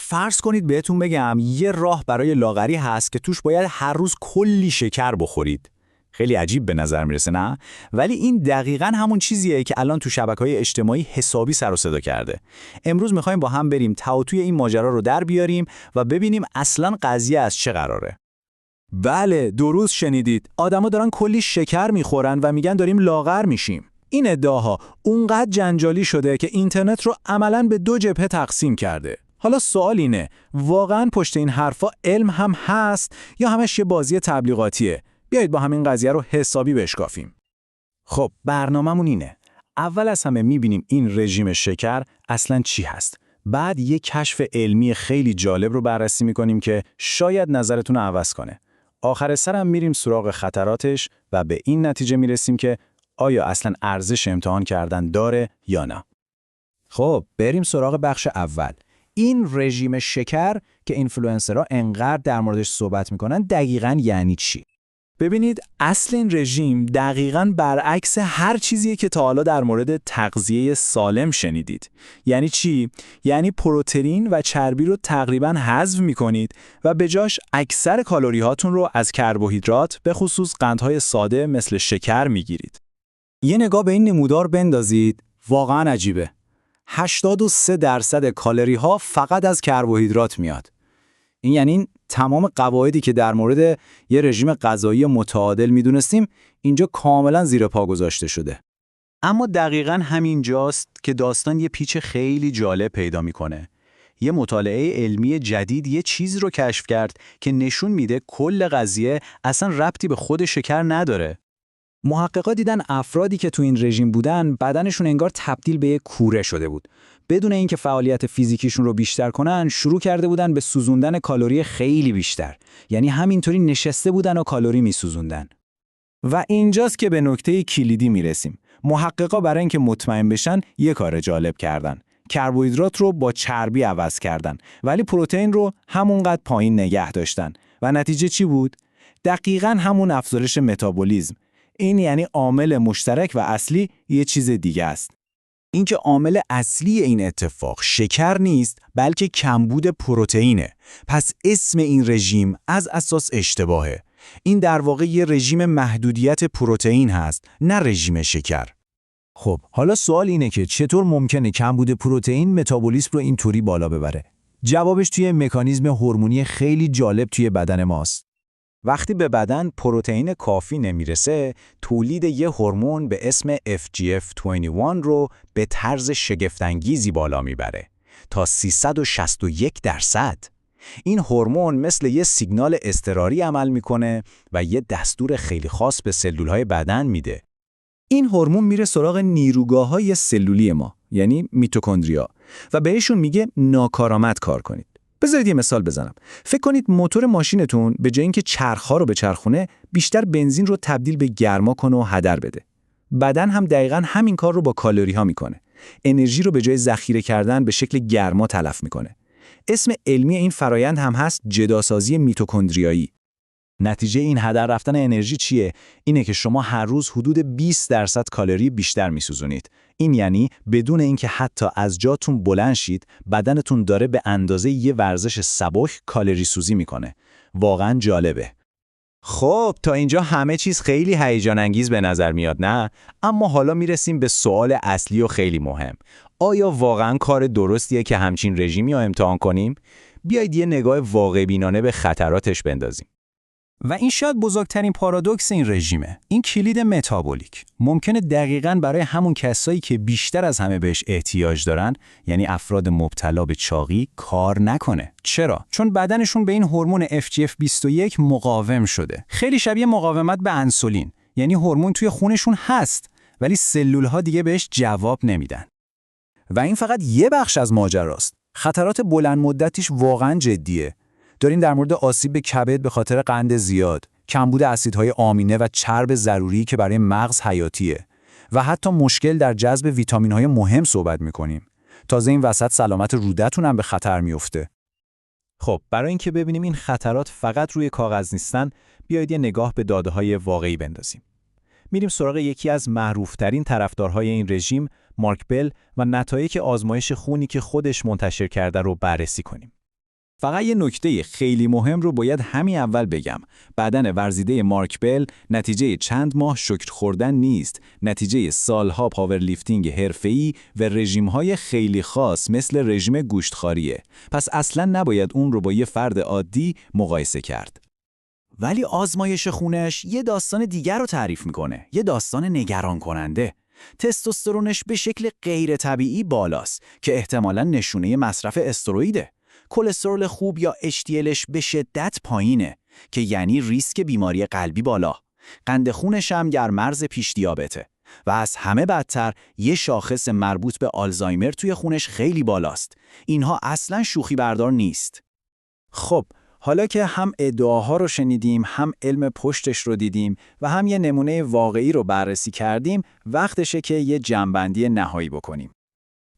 فرض کنید بهتون بگم یه راه برای لاغری هست که توش باید هر روز کلی شکر بخورید. خیلی عجیب به نظر میرسه نه؟ ولی این دقیقاً همون چیزیه که الان تو شبکه‌های اجتماعی حسابی سر و صدا کرده. امروز می‌خوایم با هم بریم تا و توی این ماجرا رو در بیاریم و ببینیم اصلاً قضیه از چه قراره. بله، درست شنیدید. آدما دارن کلی شکر میخورن و میگن داریم لاغر میشیم. این ادعاها اونقدر جنجالی شده که اینترنت رو عملاً به دو جبهه تقسیم کرده. حالا سوال اینه، واقعاً پشت این حرفا علم هم هست یا همش یه بازی تبلیغاتیه؟ بیایید با همین قضیه رو حسابی بشکافیم. خب برنامه‌مون اینه. اول از همه می‌بینیم این رژیم شکر اصلاً چی هست. بعد یک کشف علمی خیلی جالب رو بررسی می‌کنیم که شاید نظرتون رو عوض کنه. آخر سر هم میریم سراغ خطراتش و به این نتیجه میرسیم که آیا اصلاً ارزش امتحان کردن داره یا نه. خب بریم سراغ بخش اول. این رژیم شکر که اینفلوئنسرها انقدر در موردش صحبت میکنن دقیقاً یعنی چی؟ ببینید اصل این رژیم دقیقاً برعکس هر چیزیه که تا حالا در مورد تغذیه سالم شنیدید. یعنی چی؟ یعنی پروتئین و چربی رو تقریباً حذف میکنید و به جاش اکثر کالری هاتون رو از کربوهیدرات به خصوص قندهای ساده مثل شکر میگیرید. یه نگاه به این نمودار بندازید، واقعاً عجیبه. 83% کالری ها فقط از کربوهیدرات میاد. این یعنی تمام قواعدی که در مورد یه رژیم غذایی متعادل میدونستیم اینجا کاملا زیر پا گذاشته شده. اما دقیقاً همین جاست که داستان یه پیچ خیلی جالب پیدا میکنه. یه مطالعه علمی جدید یه چیز رو کشف کرد که نشون میده کل قضیه اصلا ربطی به خود شکر نداره. محققا دیدن افرادی که تو این رژیم بودن بدنشون انگار تبدیل به یک کوره شده بود. بدون اینکه فعالیت فیزیکیشون رو بیشتر کنن شروع کرده بودن به سوزوندن کالری خیلی بیشتر. یعنی همینطوری نشسته بودن و کالری میسوزوندن. و اینجاست که به نکته کلیدی میرسیم. محققا برای اینکه مطمئن بشن یه کار جالب کردن. کربوهیدرات رو با چربی عوض کردن ولی پروتئین رو همونقدر پایین نگه داشتن و نتیجه چی بود؟ دقیقاً همون افزایش متابولیسم. این یعنی عامل مشترک و اصلی یه چیز دیگه است. اینکه عامل اصلی این اتفاق شکر نیست بلکه کمبود پروتئینه. پس اسم این رژیم از اساس اشتباهه. این در واقع یه رژیم محدودیت پروتئین هست، نه رژیم شکر. خب حالا سوال اینه که چطور ممکنه کمبود پروتئین متابولیسم رو اینطوری بالا ببره؟ جوابش توی مکانیزم هورمونی خیلی جالب توی بدن ماست. وقتی به بدن پروتئین کافی نمیرسه، تولید یه هورمون به اسم FGF21 رو به طرز شگفت‌انگیزی بالا میبره تا 361%. این هورمون مثل یه سیگنال اضطراری عمل میکنه و یه دستور خیلی خاص به سلولهای بدن میده. این هورمون میره سراغ نیروگاه‌های سلولی ما، یعنی میتوکندریا، و بهشون میگه ناکارآمد کار کنید. بذارید یه مثال بزنم. فکر کنید موتور ماشینتون به جای اینکه چرخ‌ها رو بچرخونه، بیشتر بنزین رو تبدیل به گرما کنه و هدر بده. بدن هم دقیقاً همین کار رو با کالری‌ها میکنه. انرژی رو به جای ذخیره کردن به شکل گرما تلف میکنه. اسم علمی این فرایند هم هست جداسازی میتوکندریایی. نتیجه این هدر رفتن انرژی چیه؟ اینه که شما هر روز حدود 20% کالری بیشتر میسوزونید. این یعنی بدون اینکه حتی از جاتون بلند شید، بدنتون داره به اندازه یه ورزش سبک کالری سوزی میکنه. واقعا جالبه. خب تا اینجا همه چیز خیلی هیجان انگیز به نظر میاد نه؟ اما حالا میرسیم به سوال اصلی و خیلی مهم. آیا واقعا کار درستیه که همچین رژیمی رو امتحان کنیم؟ بیایید یه نگاه واقع بینانه به خطراتش بندازیم. و این شاید بزرگترین پارادوکس این رژیمه. این کلید متابولیک ممکنه دقیقاً برای همون کسایی که بیشتر از همه بهش احتیاج دارن، یعنی افراد مبتلا به چاقی، کار نکنه. چرا؟ چون بدنشون به این هورمون FGF21 مقاوم شده. خیلی شبیه مقاومت به انسولین، یعنی هورمون توی خونشون هست ولی سلول‌ها دیگه بهش جواب نمیدن. و این فقط یه بخش از ماجراست. خطرات بلند مدتیش واقعاً جدیه. داریم در مورد آسیب به کبد به خاطر قند زیاد، کمبود اسیدهای آمینه و چرب ضروری که برای مغز حیاتیه و حتی مشکل در جذب ویتامین‌های مهم صحبت می‌کنیم. تازه این وسط سلامت روده‌تون هم به خطر میفته. خب برای اینکه ببینیم این خطرات فقط روی کاغذ نیستن، بیایید یه نگاه به داده‌های واقعی بندازیم. میریم سراغ یکی از معروف‌ترین طرفدارهای این رژیم، مارک بل، و نتایج آزمایش خونی که خودش منتشر کرده رو بررسی کنیم. فقط یه نکته خیلی مهم رو باید همین اول بگم. بدن ورزیده مارک بل نتیجه چند ماه شکر خوردن نیست، نتیجه سالها پاورلیفتینگ حرفه‌ای و رژیم‌های خیلی خاص مثل رژیم گوشتخواریه. پس اصلاً نباید اون رو با یه فرد عادی مقایسه کرد. ولی آزمایش خونش یه داستان دیگر رو تعریف میکنه، یه داستان نگران کننده. تستوسترونش به شکل غیر طبیعی بالاست که احتمالاً نشونه مصرف استروئیده. کلسترول خوب یا HDLش به شدت پایینه که یعنی ریسک بیماری قلبی بالا. قند خونش هم در مرز پیش دیابته و از همه بدتر یه شاخص مربوط به آلزایمر توی خونش خیلی بالاست. اینها اصلاً شوخی بردار نیست. خب، حالا که هم ادعاها رو شنیدیم، هم علم پشتش رو دیدیم و هم یه نمونه واقعی رو بررسی کردیم، وقتشه که یه جمع‌بندی نهایی بکنیم.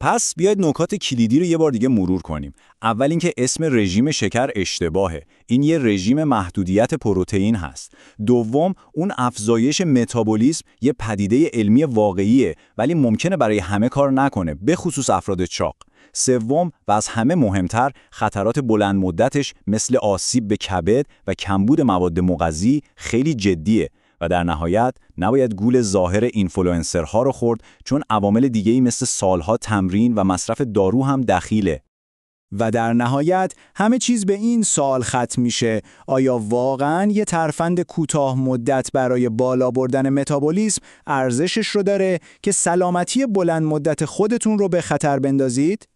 پس بیاید نکات کلیدی رو یه بار دیگه مرور کنیم. اول اینکه اسم رژیم شکر اشتباهه. این یه رژیم محدودیت پروتئین هست. دوم، اون افزایش متابولیسم یه پدیده علمی واقعیه ولی ممکنه برای همه کار نکنه، به خصوص افراد چاق. سوم و از همه مهمتر، خطرات بلند مدتش مثل آسیب به کبد و کمبود مواد مغذی خیلی جدیه. و در نهایت نباید گول ظاهر اینفلوئنسرها رو خورد، چون عوامل دیگه‌ای مثل سالها تمرین و مصرف دارو هم دخیله. و در نهایت همه چیز به این سوال ختم میشه: آیا واقعاً یه ترفند کوتاه مدت برای بالا بردن متابولیسم ارزشش رو داره که سلامتی بلند مدت خودتون رو به خطر بندازید؟